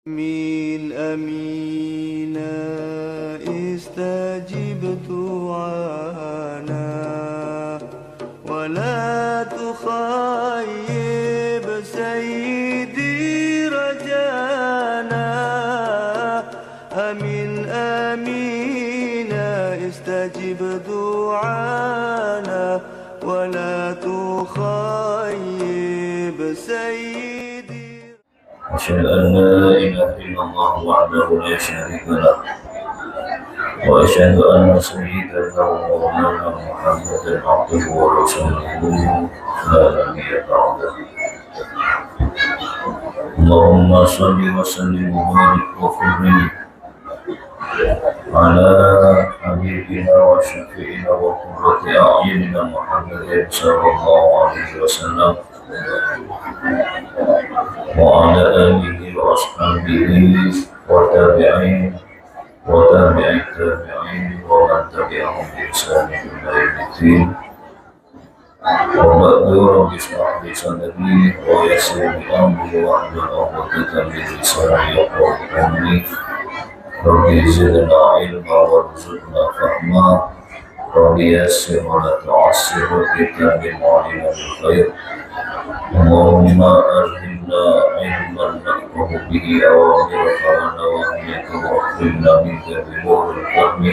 من أمينا استجب دعانا ولا تخيب سيدي رجانا أمين أمينا استجب دعانا ولا تخيب سيدي. أشهد أن لا إله إلا الله وحده لا شريك له وأشهد أن سيدنا ومولانا محمدا عبده ورسوله لا نبي بعده. اللهم صل وسلم وبارك وكرم على حبيبنا وشفيعنا وقرة أعيننا محمد صلى الله عليه وسلم وعلى آله وأصحابه والتابعين وتابع التابعين ومن تبعهم بإحسان إلى يوم الدين. وبعد رب اشرح لي صدري ويسر لي أمري واحلل عقدة من لساني يفقهوا قولي. رب زدنا علما وارزقنا فهما. رب يسر ولا تعسر وكتاب معلنا بالخير. اللهم ألهمنا علما نفقه به أوامرك ونواهيك وأكرمنا منك بنور الفهم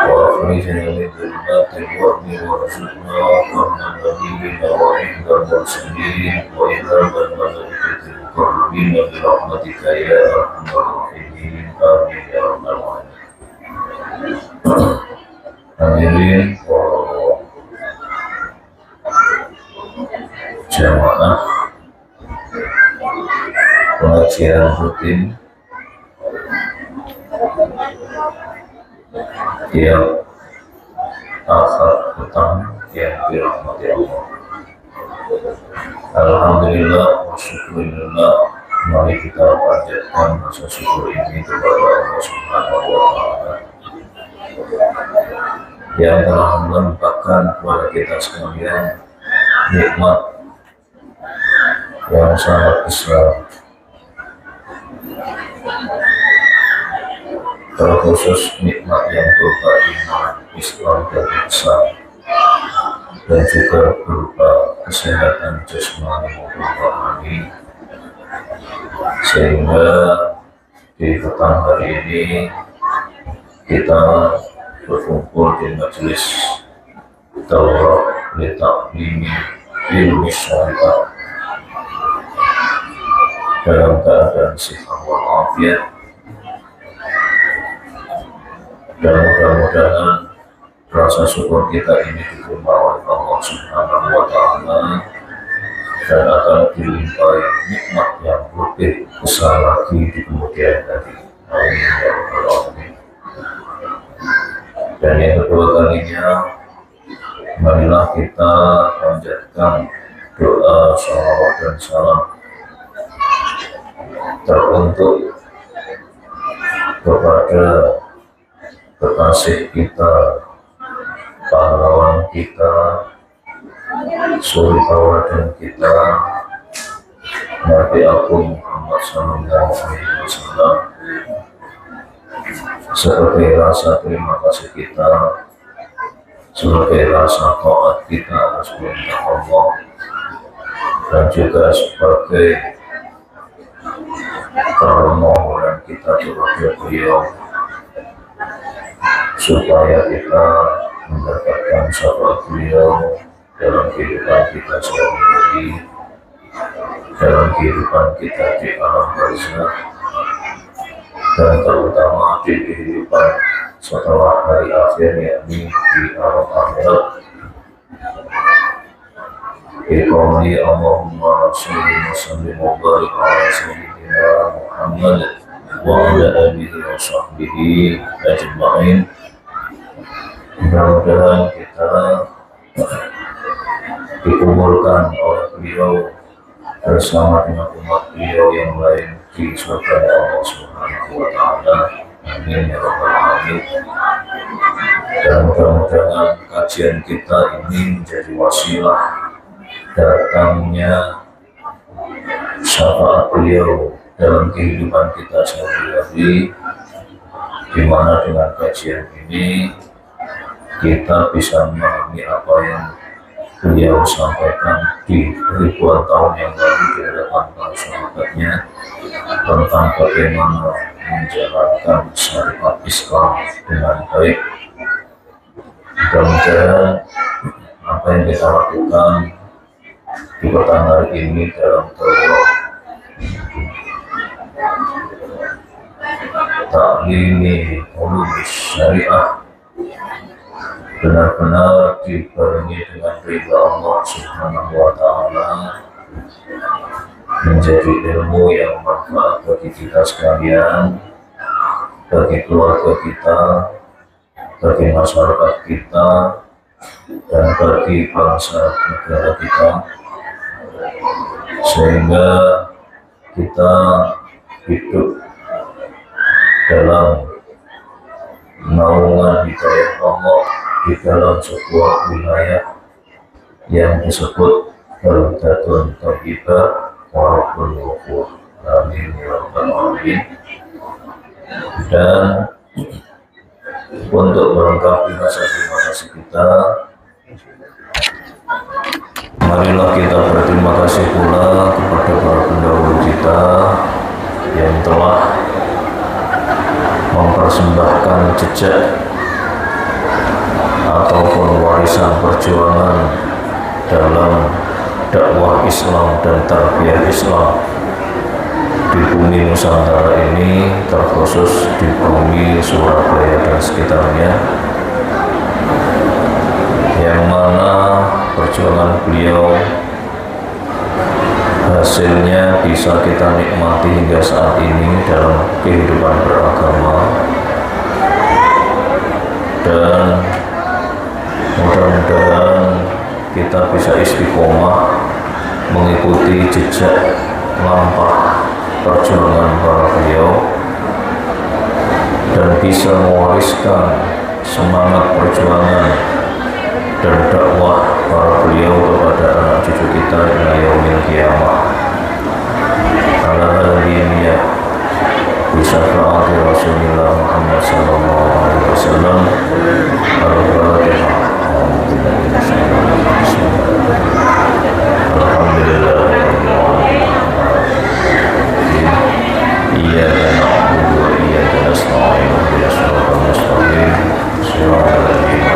وأخرجنا من ظلمات الوهم وارزقنا فهم النبيين وعند المرسلين وإمام الملائكة المقربين برحمتك يا أرحم الراحمين. آمين يا رب العالمين. Hadirin jamaah pengajian rutin tiap Ahad petang yang dirahmati Allah. Alhamdulillah wa syukurillah, mari kita panjatkan rasa syukur ini kepada Allah Subhanahu wa Ta'ala yang telah melimpahkan kepada kita sekalian nikmat yang sangat besar, terkhusus nikmat yang berupa iman, Islam dan ihsan, dan juga berupa kesehatan jasmani maupun rohani, sehingga di petang hari ini kita berkumpul di majelis Daurah li Ta'limi Ilmi Syariah dalam keadaan sehat walafiat, dan mudah-mudahan rasa syukur kita ini diterima oleh Allah Subhanahu wa Ta'ala dan akan dilimpahi nikmat yang lebih besar lagi di kemudian hari. Amin ya rabbal alamin. Dan yang kedua kalinya, marilah kita panjatkan doa, salawat dan salam teruntuk kepada kekasih kita, pahlawan kita, suri tauladan kita, Nabi Agung Muhammad Sallallahu Alaihi Wasallam, sebagai rasa terima kasih kita, sebagai rasa taat kita atas perintah Allah, dan juga sebagai permohonan kita kepada beliau supaya kita mendapatkan syafaat beliau dalam kehidupan kita sehari-hari, dalam kehidupan kita di alam barzakh, dan terutama di kehidupan setelah hari akhir, yakni di alam akhirat. Biqauli Allahumma sholli wa sallim wa barik ala sayyidina Muhammad wa ala alihi wa sahbihi ajma'in. Mudah-mudahan kita dikumpulkan oleh beliau bersama dengan umat beliau yang lain di surga Allah Subhanahu wa Ta'ala. Amin ya rabbal alamin. Dan mudah-mudahan kajian kita ini menjadi wasilah datangnya syafaat beliau dalam kehidupan kita sehari-hari, di mana dengan kajian ini kita bisa memahami apa yang beliau sampaikan di ribuan tahun yang lalu di hadapan para sahabatnya tentang bagaimana menjalankan syariat Islam dengan baik. Mudah-mudahan apa yang kita lakukan di petang hari ini dalam daurah Ta'limi Ulum Syariah benar-benar dibarengi dengan ridha Allah Subhanahu wa Ta'ala, menjadi ilmu yang bermanfaat bagi kita sekalian, bagi keluarga kita, bagi masyarakat kita, dan bagi bangsa negara kita, sehingga kita hidup dalam naungan hidayah Allah di dalam sebuah wilayah yang disebut baldatun thayyibah walaupun ghafur. Amin ya rabbal alamin. Dan untuk melengkapi rasa terima kasih kita, marilah kita berterima kasih pula kepada para pendahulu kita yang telah mempersembahkan jejak ataupun warisan perjuangan dalam dakwah Islam dan tarbiyah Islam di bumi Nusantara ini, terkhusus di bumi Surabaya dan sekitarnya, yang mana perjuangan beliau hasilnya bisa kita nikmati hingga saat ini dalam kehidupan beragama, dan mudah-mudahan kita bisa istiqomah mengikuti jejak langkah perjuangan para beliau dan bisa mewariskan semangat perjuangan dan dakwah para beliau kepada anak cucu kita ila yaumil qiyamah. Ala hadhihi ya bisyafaati Rasulillah Muhammad sallallahu alaihi wasallam. Al-Fatihah. Alhamdulillah. Iyyaka na'budu wa iyyaka nasta'in. Ihdinas siratal mustaqim. Shiratal ladzina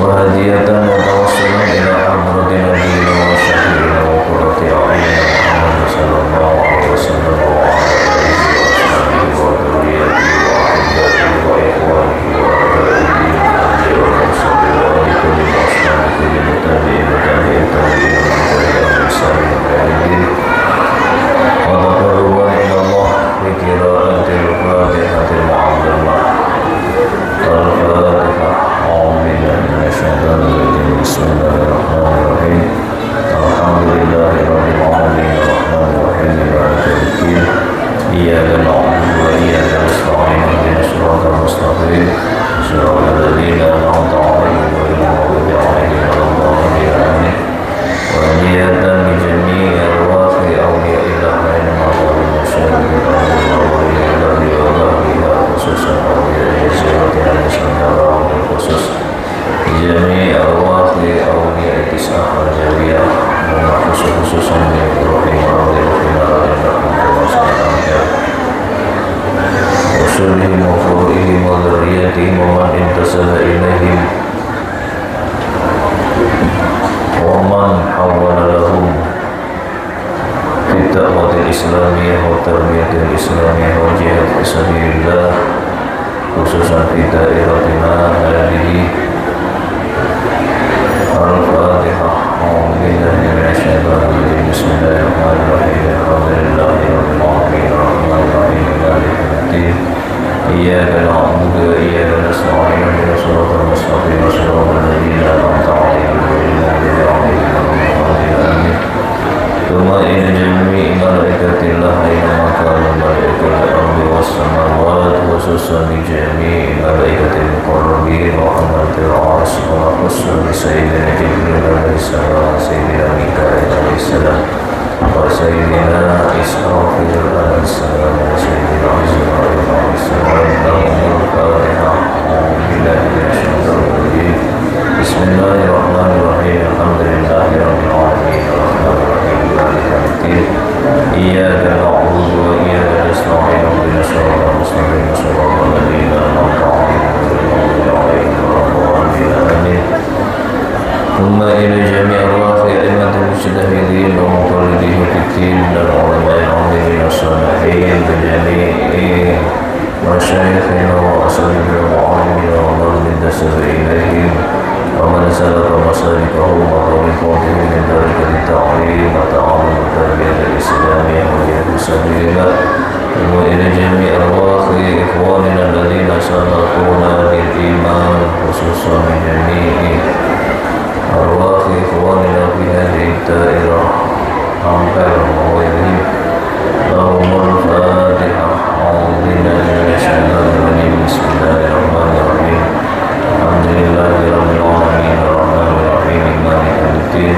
وهدية وتوصلا إلى حضرة نبينا وشفيعنا وقرة أعيننا محمد صلى الله عليه وسلم وعلى آله وأصحابه وذريته وأحبته وإخوانه وأبائه وصلى ولكل أصحاب كل متابعين وتابعين تابعين من تبعهم بإحسان إلى يوم الدين. وتقربا إلى الله بقراءة الفاتحة المعظمة. الفاتحة. بسم الله الرحمن الرحيم. الحمد لله رب العالمين الرحمن الرحيم مالك يوم الدين. إياك نعبد وإياك نستعين اهدنا الصراط المستقيم صراط الذين أنعمت عليهم غير المغضوب عليهم ولا الضالين آمين. وهدية لجميع أرواح أولياء الله أينما كانوا مشاهدين أولياء الله وأهلها خصوصا أولياء زيارتنا نسأل بالخصوص جميع أرواح أولياء التسعة الجوية خصوصا بروحهم وأوليائهم وسلهم وفروعهم وذريتهم ومن انتسب إليهم ومن حول لهم في الدعوة الإسلامية والتربية الإسلامية والجهاد في سبيل الله خصوصا في دائرتنا هذه. الفاتحة. أعوذ بالله من الشيطان الرجيم. بسم الله الرحمن الرحيم. الحمد لله رب العالمين الرحمن الرحيم مالك يوم الدين. إياك نعبد وإياك نستعين اهدنا الصراط المستقيم صراط الذين أنعمت عليهم غير المغضوب عليهم ولا الضالين آمين. ثم إن جميع ملائكة الله أينما كانوا ملائكة الأرض والسماوات خصوصا لجميع ملائكة المقربين وحمد ذات العرش ونخص بسيدنا جبريل عليه السلام وسيدنا ميكائيل عليه السلام وسيدنا إسرافيل عليه السلام وسيدنا عزرائيل عليه السلام لهم الفاتحة. أعوذ بالله من الشيطان الرجيم. بسم الله الرحمن الرحيم. الحمد لله رب العالمين الرحمن الرحيم مالك يوم الدين. إياك نعبد وإياك نستعين اهدنا الصراط المستقيم صراط الذين أنعمت عليهم غير المغضوب عليهم ولا الضالين آمين. ثم إلى جميع أرواح أئمة المجتهدين ومقلدين في الدين من العلماء العاملين الصالحين بجميع مشايخنا وأساتذتنا وعلمنا ومن انتسب إليهم ومن سلك مسالكهم وطريقهم من ذلك للتعليم وتعلم التربية الإسلامية وجهة سبيلنا. ثم إلى جميع أرواح إخواننا الذين سبقونا بالإيمان خصوصا من جميع أرواح إخواننا في هذه الدائرة عمر وغيرهم لهم الفاتحة. أعوذ بالله من الشيطان الرجيم. بسم الله الرحمن الرحيم. الحمد لله رب العالمين الرحمن الرحيم مالك يوم الدين.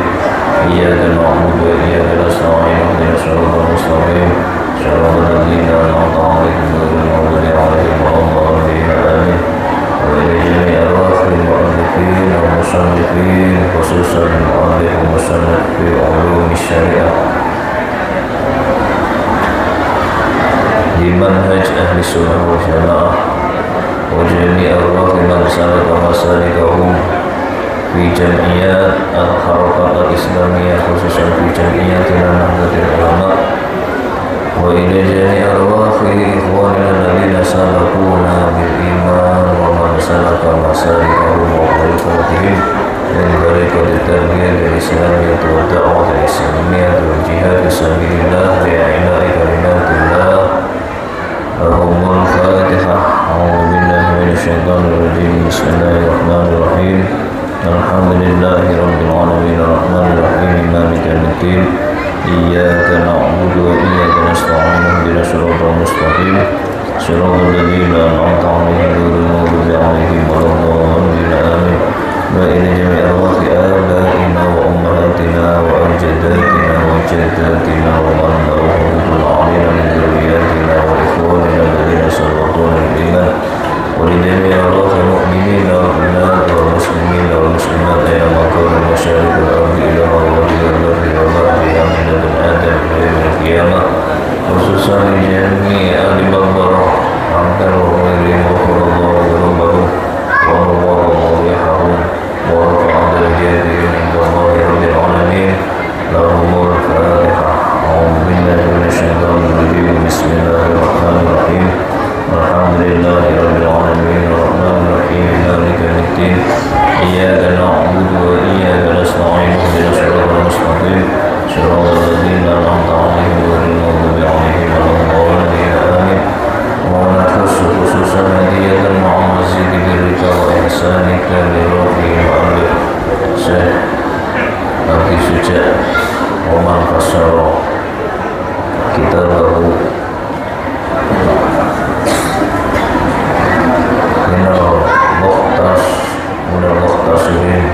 إياك نعبد وإياك نستعين اهدنا الصراط المستقيم صراط الذين أنعمت عليهم غير المغضوب عليهم ولا الضالين آمين. وإلى جميع أرواح المؤلفين والمصنفين خصوصا المؤلف والمصنف في علوم الشريعة لمنهج أهل السنة والجماعة وجميع أرواح من سلك مسالكهم في جمعيات الحركات الإسلامية خصوصا في جمعياتنا نهضة العلماء. وإلى جميع أرواح إخواننا الذين سبقونا بالإيمان ومن سلك مسالكهم وطريقتهم من طريقة التربية الإسلامية والدعوة الإسلامية والجهاد في سبيل الله لإعلاء كلمات الله لهم الفاتحة. أعوذ بالله من الشيطان الرجيم. بسم الله الرحمن الرحيم. الحمد لله رب العالمين الرحمن الرحيم مالك يوم الدين. إياك نعبد وإياك نستعين اهدنا الصراط المستقيم صراط الذين أنعمت عليهم غير المغضوب عليهم ولا الضالين آمين. وإلى جميع أرواح آبائنا وأمهاتنا وأجدادنا وجداتنا ومن له حقوق علينا من ذرياتنا وإخواننا الذين سبقونا بالإيمان. ولجميع أرواح المؤمنين والمؤمنات والمسلمين والمسلمات أينما كانوا مشارق الأرض إلى مغربها البر ومغربها من لدن آدم إلى يوم القيامة خصوصا لجميع أهل مغفرة عمدا وغيرهم غفر الله ذنوبهم ونور ضريحهم ورفع درجاتهم عند الله رب العالمين لهم الفاتحة. أعوذ بالله من الشيطان الرجيم. بسم الله الرحمن الرحيم. الحمد لله رب العالمين الرحمن الرحيم مالك يوم الدين. إياك نعبد وإياك نستعين اهدنا الصراط المستقيم صراط الذين أنعمت عليهم غير المغضوب عليهم ولا الضالين آمين. ونخص خصوصا هدية مع المزيد برك وإحسانك لروح المؤلف شيخ أبي شجاع ومن فسر كتابه من المختصرين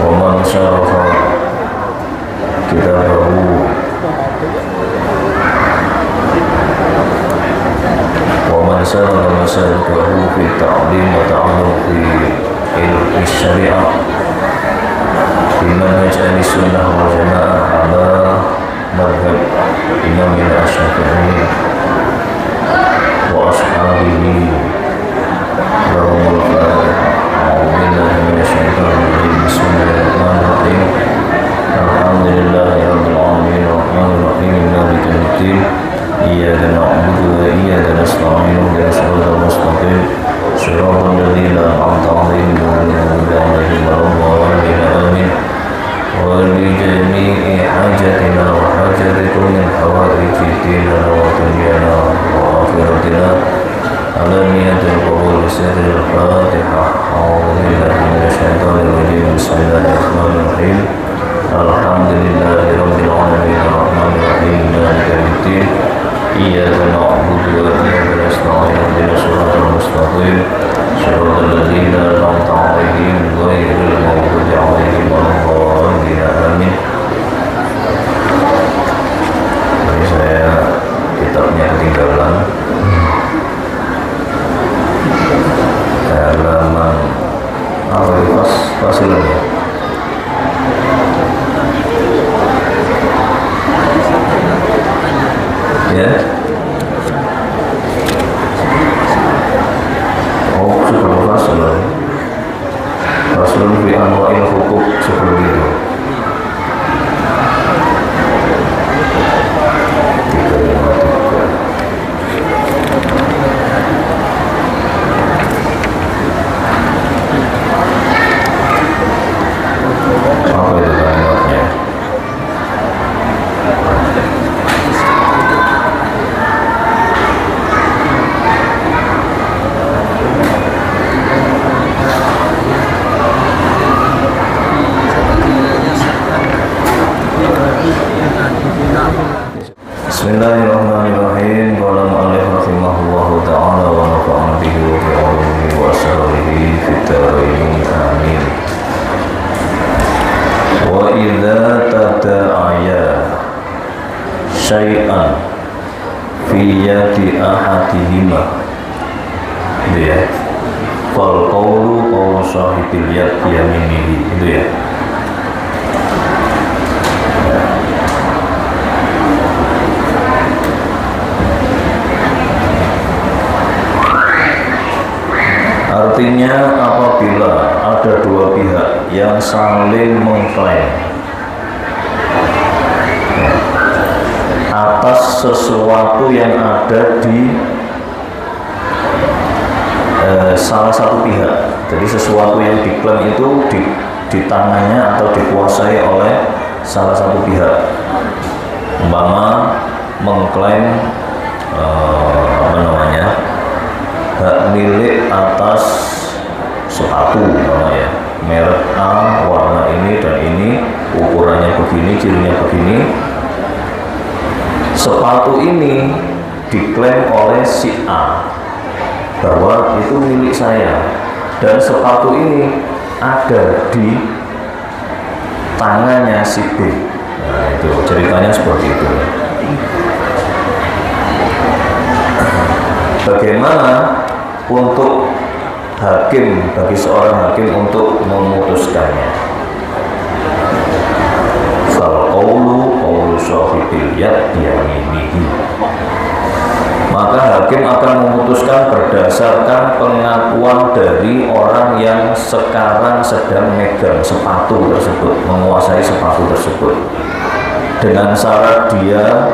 ومن شرف كتابه ومن سلك مسالكه في التعليم وتعلم في علم الشريعة في منهج أهل السنة والجماعة على مذهب إمامنا الشافعي وأصحابه لهم الفاتحة. أعوذ بالله من الشيطان الرجيم. بسم الله الرحمن الرحيم. الحمد لله رب العالمين الرحمن الرحيم مالك يوم الدين. إياك نعبد وإياك نستعين اهدنا الصراط المستقيم صراط الذين أنعمت عليهم غير المغضوب عليهم ولا الضالين آمين. ولجميع حاجتنا وحاجتكم من حوائج ديننا ودنيانا وآخرتنا علانية القبول سر الفاتحة. أعوذ بالله من الشيطان الرجيم. بسم الله الرحمن الرحيم. Alhamdulillahirabbil alamin arrahmanir rahim maliki yaumiddin iyyaka na'budu wa iyyaka nasta'in ihdinas siratal mustaqim siratal ladzina an'amta 'alaihim ghairil maghdubi 'alaihim waladdallin amin. Ini saya kitabnya ketinggalan halaman fasilannya ya. Oh, sebelum fasilun fi anwa'il hukuk sebelum itu. Apa itu kalimatnya? Bismillahirrahmanirrahim. Qala mu'allif rahimahullahu ta'ala wa nafa'ana bihi wa bi 'ulumihi wa asrarihi fid dharain amin. Wa idza tada'aya syai'an fi yadi ahadihima ya fal qawlu qawlu sahibil yad yaminihi itu ya. Artinya apabila ada dua pihak yang saling mengklaim atas sesuatu yang ada di salah satu pihak, jadi sesuatu yang diklaim itu di tangannya atau dikuasai oleh salah satu pihak, umpama mengklaim hak milik atas sepatu ya, merek A, warna ini dan ini, ukurannya begini, cirinya begini. Sepatu ini diklaim oleh si A bahwa itu milik saya, dan sepatu ini ada di tangannya si B. Nah, itu ceritanya seperti itu. Bagaimana untuk hakim, bagi seorang hakim untuk memutuskannya? Fal qawlu qawlu sahibil yad yaminihi. Maka hakim akan memutuskan berdasarkan pengakuan dari orang yang sekarang sedang megang sepatu tersebut, menguasai sepatu tersebut, dengan syarat dia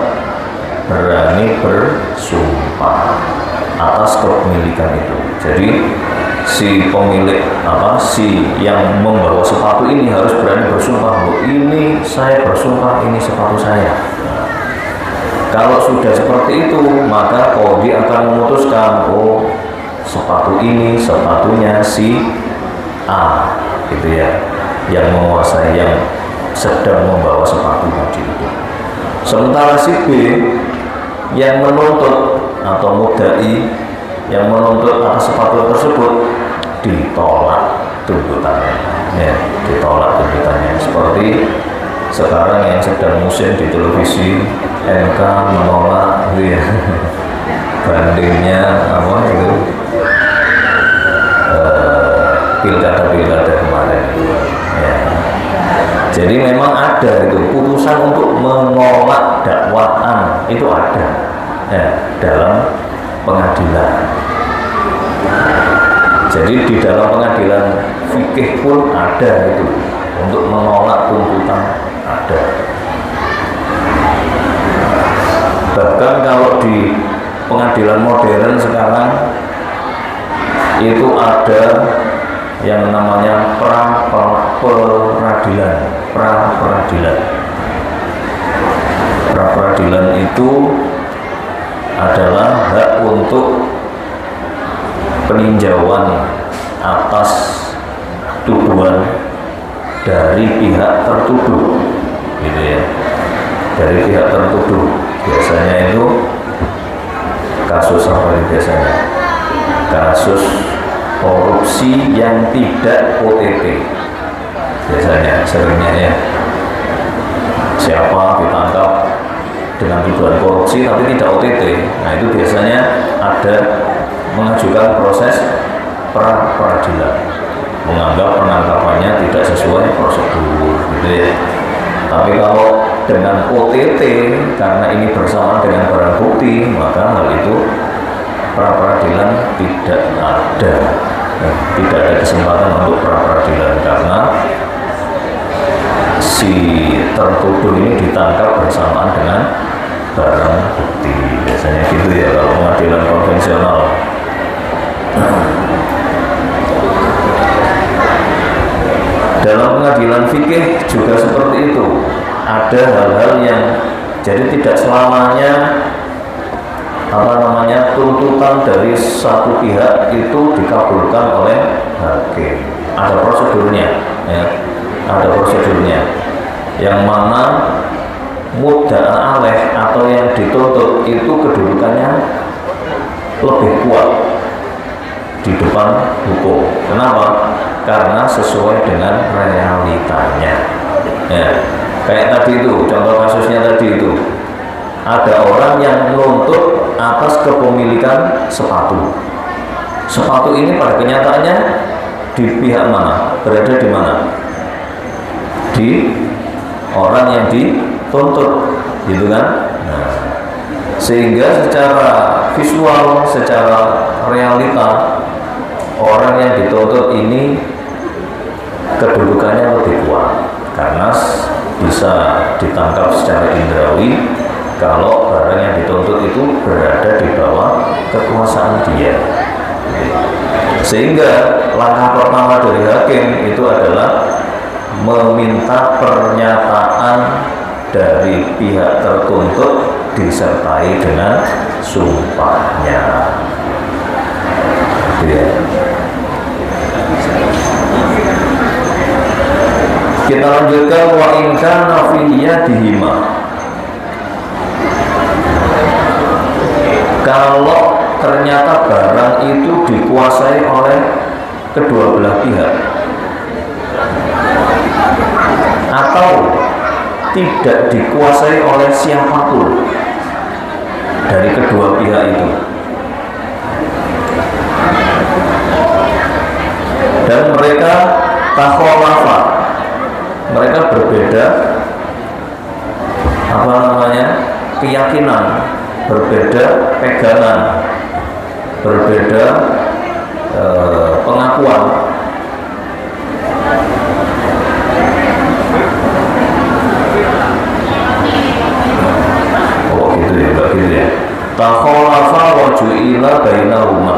berani bersumpah atas kepemilikan itu. Jadi si pemilik si yang membawa sepatu ini harus berani bersumpah, ini saya bersumpah ini sepatu saya. Kalau sudah seperti itu, maka qadhi akan memutuskan, oh sepatu ini sepatunya si A gitu ya, yang menguasai, yang sedang membawa sepatu tadi itu. Sementara si B yang menuntut atau mudai yang menuntut atas sepatu tersebut ditolak tuntutannya, ya, ditolak tuntutannya. Seperti sekarang yang sedang musim di televisi, MK menolak gitu ya, bandingnya apa itu pilkada kemarin ya. Jadi memang ada itu putusan untuk menolak dakwaan, itu ada ya, dalam pengadilan. Jadi di dalam pengadilan fikih pun ada itu, untuk menolak tuntutan ada. Bahkan kalau di pengadilan modern sekarang itu ada yang namanya pra-peradilan. Pra-peradilan itu adalah hak untuk peninjauan atas tuduhan dari pihak tertuduh, gitu ya, dari pihak tertuduh. Biasanya itu kasus apa ini biasanya? Kasus korupsi yang tidak OTT, biasanya seringnya ya. Siapa ditangkap dengan tuduhan korupsi tapi tidak OTT, nah itu biasanya ada mengajukan proses pra peradilan, menganggap penangkapannya tidak sesuai prosedur, gitu ya. Tapi kalau dengan OTT, karena ini bersamaan dengan barang bukti, maka hal itu pra peradilan tidak ada, tidak ada kesempatan untuk pra peradilan karena si tertuduh ini ditangkap bersamaan dengan barang bukti. Biasanya gitu ya kalau pengadilan konvensional. Dalam pengadilan fikih juga seperti itu. Ada hal-hal yang jadi tidak selamanya tuntutan dari satu pihak itu dikabulkan oleh hakim. Ada prosedurnya, ya. Ada prosedurnya. Yang mana mudda'a alaih atau yang dituntut itu kedudukannya lebih kuat di depan hukum. Kenapa? Karena sesuai dengan realitanya. Ya, kayak tadi itu, contoh kasusnya tadi itu, ada orang yang menuntut atas kepemilikan sepatu. Sepatu ini pada kenyataannya di pihak mana? Berada di mana? Di orang yang dituntut, gitu kan? Nah, sehingga secara visual, secara realita, orang yang dituntut ini kedudukannya lebih kuat karena bisa ditangkap secara indrawi kalau barang yang dituntut itu berada di bawah kekuasaan dia. Sehingga langkah pertama dari hakim itu adalah meminta pernyataan dari pihak tertuntut disertai dengan sumpahnya. Ya. Kita lanjutkan wa in kana fi yadihima. Kalau ternyata barang itu dikuasai oleh kedua belah pihak atau tidak dikuasai oleh siapapun dari kedua pihak itu, dan mereka takholafa, mereka berbeda keyakinan, berbeda pegangan, berbeda pengakuan. Oh gitu ya, gitu ya. Takholafa wa ju'ila bainahuma.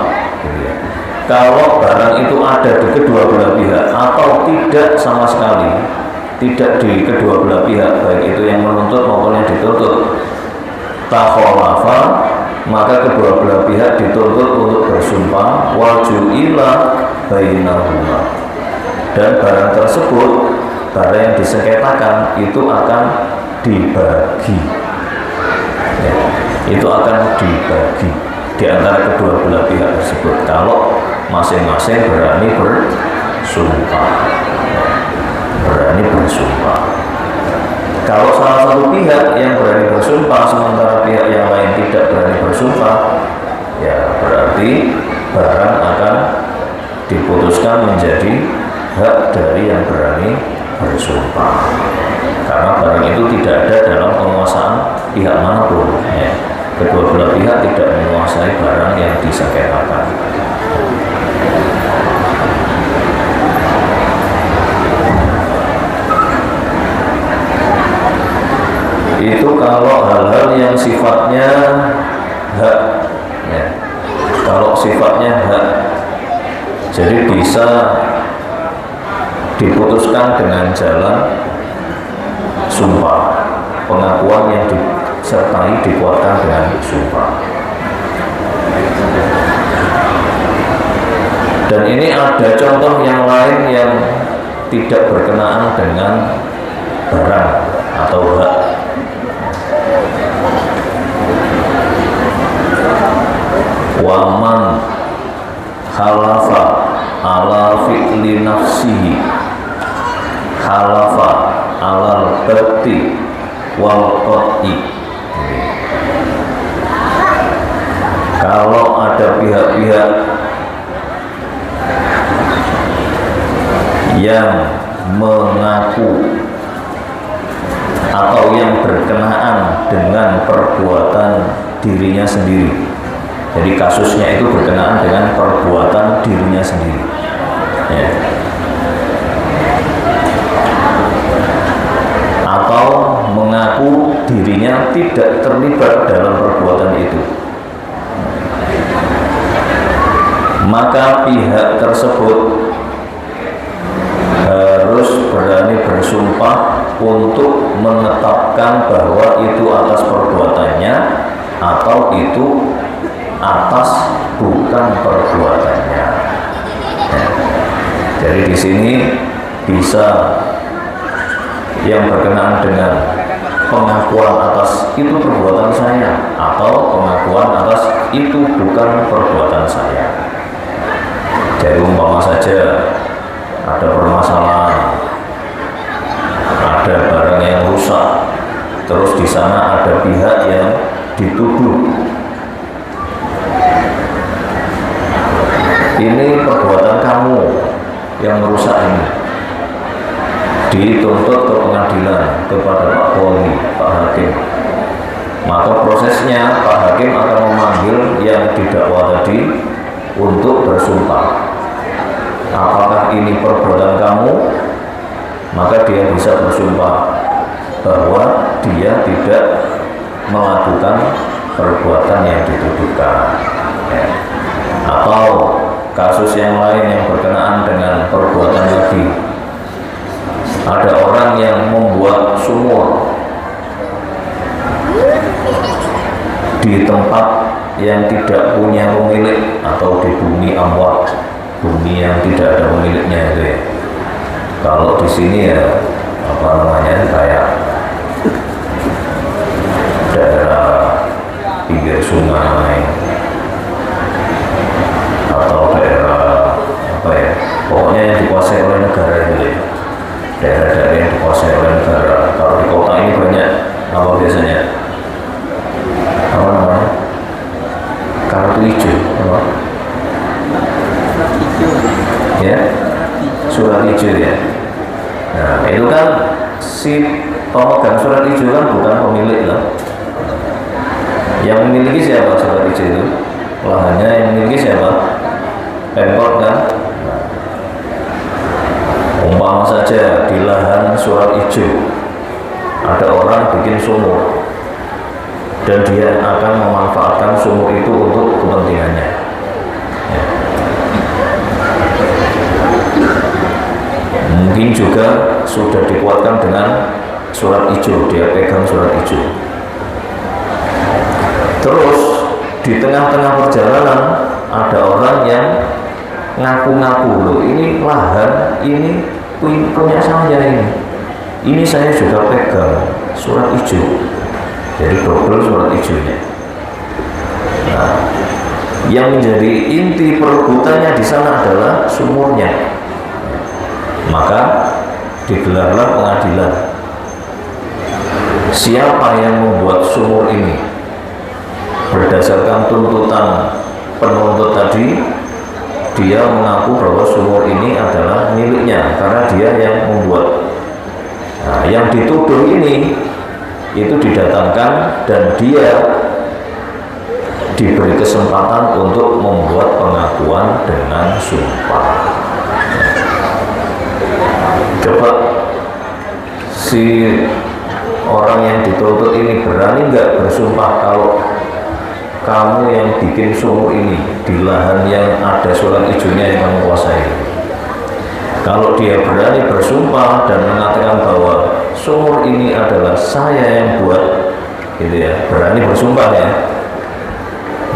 Kalau barang itu ada di kedua belah pihak atau tidak sama sekali, tidak di kedua belah pihak, baik itu yang menuntut maupun yang dituntut, takholafa, maka kedua belah pihak dituntut untuk bersumpah waju'ila bainahuma, dan barang tersebut, barang yang disengketakan itu akan dibagi, ya, itu akan dibagi di antara kedua belah pihak tersebut kalau masing-masing berani bersumpah. Kalau salah satu pihak yang berani bersumpah sementara pihak yang lain tidak berani bersumpah, ya berarti barang akan diputuskan menjadi hak dari yang berani bersumpah, karena barang itu tidak ada dalam penguasaan pihak manapun, ya. Kedua belah pihak tidak menguasai barang yang disengketakan. Itu kalau hal-hal yang sifatnya hak, ya. Kalau sifatnya hak, jadi bisa diputuskan dengan jalan sumpah, pengakuan yang disertai dikuatkan dengan sumpah. Dan ini ada contoh yang lain yang tidak berkenaan dengan barang atau hak. Waman halafa ala fi'li nafsihi halafa alal bati wal qat'i. Kalau ada pihak-pihak yang mengaku atau yang berkenaan dengan perbuatan dirinya sendiri, jadi kasusnya itu berkenaan dengan perbuatan dirinya sendiri, ya. Atau mengaku dirinya tidak terlibat dalam perbuatan itu, maka pihak tersebut harus berani bersumpah untuk menetapkan bahwa itu atas perbuatannya atau itu atas bukan perbuatannya. Ya. Jadi di sini bisa yang berkenaan dengan pengakuan atas itu perbuatan saya atau pengakuan atas itu bukan perbuatan saya. Jadi umpama saja ada permasalahan, ada barang yang rusak, terus di sana ada pihak yang dituduh ini perbuatan kamu yang merusak ini, dituntut ke pengadilan kepada Pak Polri, Pak Hakim. Maka prosesnya Pak Hakim akan memanggil yang didakwa tadi untuk bersumpah. Apakah ini perbuatan kamu? Maka dia bisa bersumpah bahwa dia tidak melakukan perbuatan yang dituduhkan. Atau kasus yang lain yang berkenaan dengan perbuatan lagi, ada orang yang membuat sumur di tempat yang tidak punya pemilik atau di bumi amwat, bumi yang tidak ada pemiliknya itu ya. Kalau di sini ya apa namanya kayak daerah pinggir sungai atau daerah apa ya, pokoknya yang dikuasai oleh negara itu ya. Daerah-daerah yang dikuasai oleh negara. Kalau di kota ini banyak apa biasanya? Apa namanya? Kartu hijau, apa? Ya, surat hijau ya. Nah, itu kan si pemegang surat hijau kan bukan pemilik lah. Yang memiliki siapa surat hijau itu? Lahannya yang memiliki siapa? Pemkot kan? Umpama saja di lahan surat hijau ada orang bikin sumur dan dia akan memanfaatkan sumur itu untuk kepentingannya. Ya. Mungkin juga sudah dikuatkan dengan surat hijau, dia pegang surat hijau. Terus di tengah-tengah perjalanan ada orang yang ngaku-ngaku, loh ini lahan, ini punya saya ini saya juga pegang surat hijau, jadi double surat hijaunya. Nah, yang menjadi inti perebutannya di sana adalah sumurnya. Maka digelarlah pengadilan. Siapa yang membuat sumur ini? Berdasarkan tuntutan penuntut tadi, dia mengaku bahwa sumur ini adalah miliknya karena dia yang membuat. Nah, yang dituduh ini itu didatangkan dan dia diberi kesempatan untuk membuat pengakuan dengan sumpah. Coba si orang yang dituntut ini berani nggak bersumpah kalau kamu yang bikin sumur ini di lahan yang ada surat hijaunya yang kamu kuasai? Kalau dia berani bersumpah dan mengatakan bahwa sumur ini adalah saya yang buat, gitu ya, berani bersumpah ya,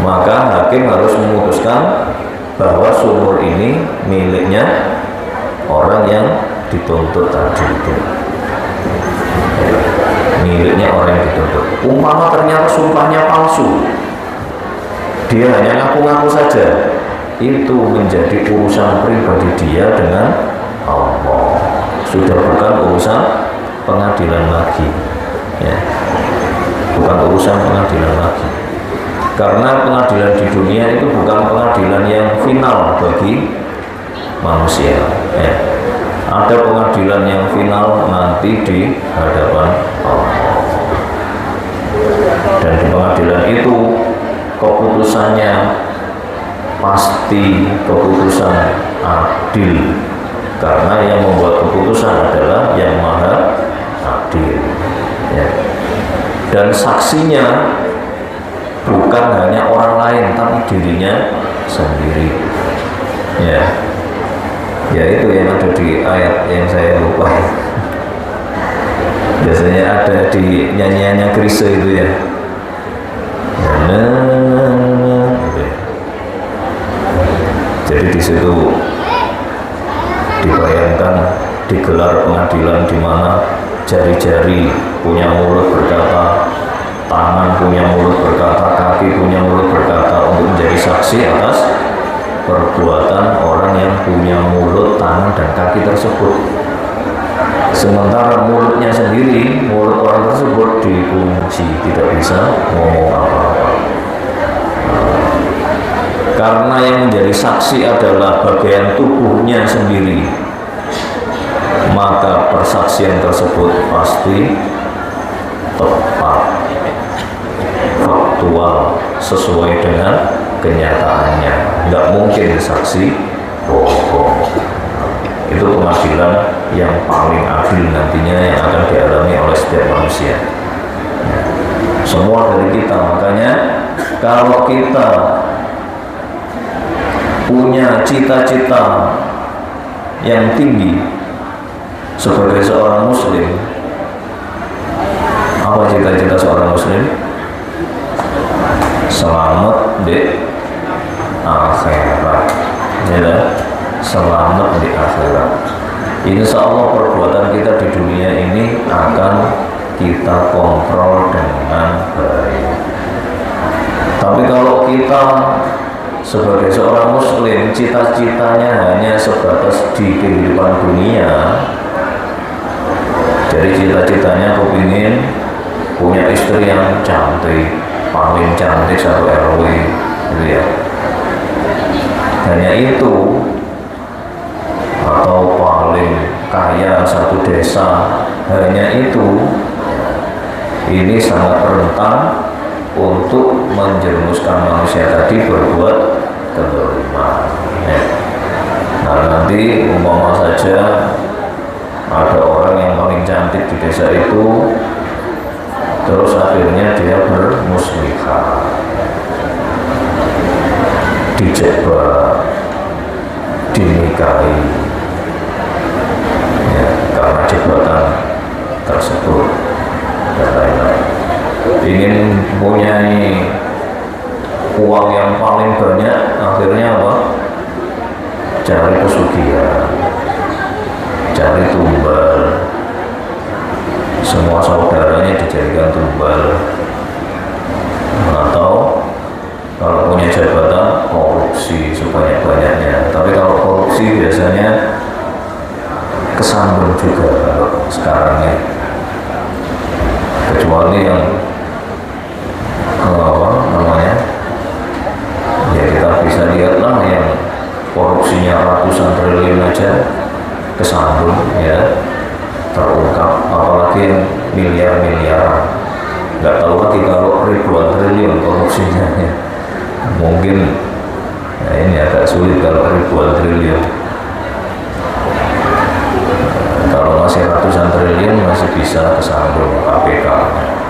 maka hakim harus memutuskan bahwa sumur ini miliknya orang yang dituntut tadi itu, miliknya orang yang dituntut. Umpama ternyata sumpahnya palsu, dia hanya ngaku-ngaku saja, itu menjadi urusan pribadi dia dengan Allah, sudah bukan urusan pengadilan lagi, ya. Bukan urusan pengadilan lagi, karena pengadilan di dunia itu bukan pengadilan yang final bagi manusia, ya. Ada pengadilan yang final nanti di hadapan Allah, dan di pengadilan itu keputusannya pasti keputusan adil, karena yang membuat keputusan adalah yang maha adil, ya. Dan saksinya bukan hanya orang lain tapi dirinya sendiri, ya. Ya itu yang ada di ayat yang saya lupa, biasanya ada di nyanyiannya Krisye itu, ya. Jadi di situ dibayangkan digelar pengadilan di mana jari-jari punya mulut berkata, tangan punya mulut berkata, kaki punya mulut berkata, untuk menjadi saksi atas perbuatan orang yang punya mulut, tangan, dan kaki tersebut. Sementara mulutnya sendiri, mulut orang tersebut dikunci, tidak bisa ngomong apa-apa. Karena yang menjadi saksi adalah bagian tubuhnya sendiri, maka persaksian tersebut pasti tepat, faktual, sesuai dengan kenyataannya. Nggak mungkin saksi bohong. Itu pengadilan yang paling adil nantinya yang akan dialami oleh setiap manusia, semua dari kita. Makanya kalau kita punya cita-cita yang tinggi sebagai seorang muslim, apa cita-cita seorang muslim? Selamat di akhirat, ya, selamat di akhirat. Insya Allah perbuatan kita di dunia ini akan kita kontrol dengan baik. Tapi kalau kita sebagai seorang muslim cita-citanya hanya sebatas di kehidupan dunia, jadi cita-citanya kepingin punya istri yang cantik, paling cantik satu RW, gitu ya, hanya itu, atau paling kaya satu desa, hanya itu, ini sangat rentan untuk menjerumuskan manusia tadi berbuat kezaliman, ya. Nah nanti umpama saja ada orang yang paling cantik di desa itu, terus akhirnya dia bermuslihat, dijebak, dinikahi, ya, karena jebakan tersebut dan lain-lain. Ingin mempunyai uang yang paling banyak, akhirnya apa? Cari pesugihan, cari tumbal, semua saudaranya dijadikan tumbal, atau kalau punya jabatan korupsi sebanyak-banyaknya. Tapi kalau korupsi biasanya kesambung juga kalau sekarang, ya, kecuali yang apa namanya, ya kita bisa lihatlah yang korupsinya ratusan triliun aja kesambung, ya, terungkap, apalagi yang miliar-miliaran. Nggak tahu lagi kalau ribuan triliun korupsinya, ya. Mungkin ya ini agak sulit kalau ribuan triliun. Kalau masih ratusan triliun masih bisa kesambung KPK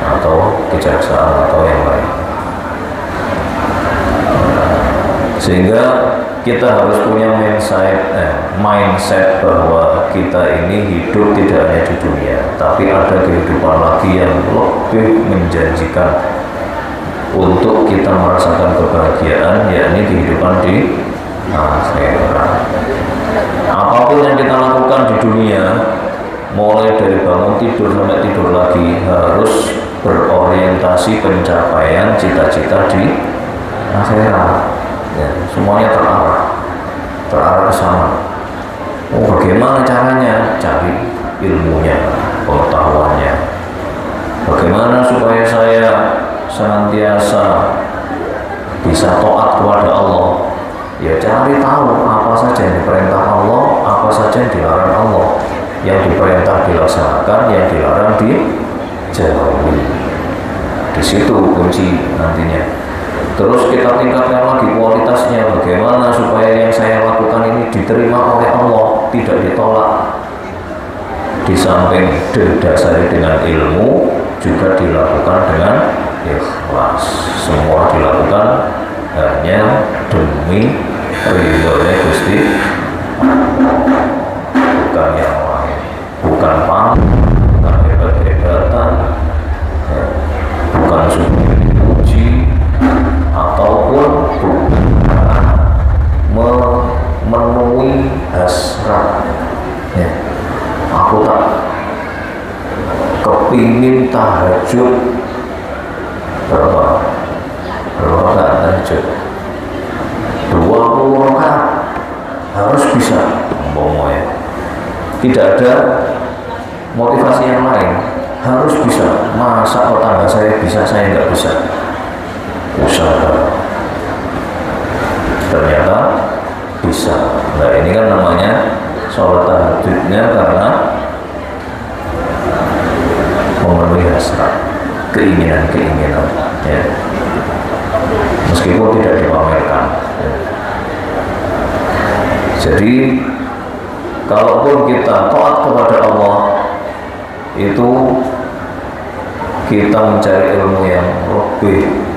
atau kejaksaan atau yang lain. Sehingga kita harus punya mindset bahwa kita ini hidup tidak hanya di dunia, tapi ada kehidupan lagi yang lebih menjanjikan untuk kita merasakan kebahagiaan, yakni kehidupan di akhirat. Apapun yang kita lakukan di dunia bangun tidur sampai tidur lagi harus berorientasi pencapaian cita-cita di akhirat. Ya, semuanya terarah ke sana. Oh, bagaimana caranya? Cari ilmunya, pengetahuannya. Bagaimana supaya saya senantiasa bisa taat kepada Allah? Ya cari tahu apa saja yang diperintah Allah, apa saja yang dilarang Allah. Yang diperintah dilaksanakan, yang dilarang dijauhi. Di situ kunci nantinya. Terus kita tingkatkan lagi kualitasnya, bagaimana supaya yang saya lakukan ini diterima oleh Allah, tidak ditolak. Di samping didasari dengan ilmu, juga dilakukan dengan ikhlas. Semua dilakukan hanya demi ridhonya Gusti, bukan yang lain, bukan pamrih, bukan hebat-hebatan, ya, bukan supaya dipuji, ataupun memenuhi hasrat. Ya, aku tak kepingin tahajud berapa rakaat tahajud 20 rakaat harus bisa, ya. Tidak ada motivasi yang lain, harus bisa. Masa tetangga saya bisa, saya nggak bisa? Usaha, ternyata bisa. Nah ini kan namanya sholat tahajudnya karena memenuhi hasrat, keinginan-keinginan, ya. Meskipun tidak dipamerkan, ya. Jadi kalaupun kita taat kepada Allah, itu kita mencari ilmu yang lebih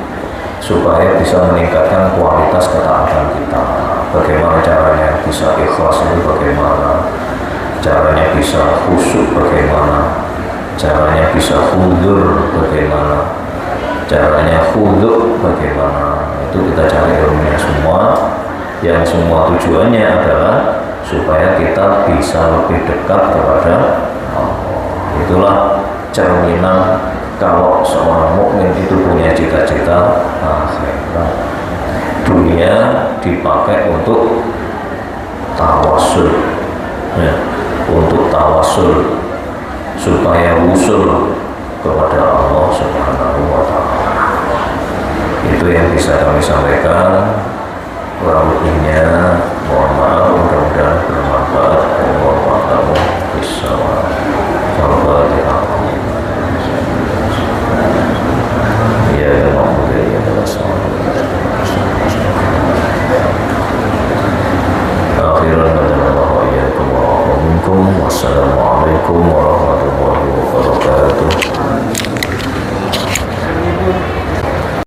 supaya bisa meningkatkan kualitas ketaatan kita. Bagaimana caranya bisa ikhlas itu, bagaimana caranya bisa khusyuk, bagaimana caranya bisa khudur, bagaimana caranya khuduk, bagaimana. Itu kita cari ilmunya semua, yang semua tujuannya adalah supaya kita bisa lebih dekat kepada Allah. Itulah cerminan kalau seorang mukmin itu punya cita-cita akhirat. Dunia dipakai untuk tawasul, ya, untuk tawasul supaya wusul kepada Allah Subhanahu wa Ta'ala. Itu yang bisa kami sampaikan. Kurang lebihnya mohon maaf, mudah-mudahan bermanfaat. Wassalamualaikum warahmatullahi wabarakatuh. Ya Wassalamualaikum warahmatullahi wabarakatuh.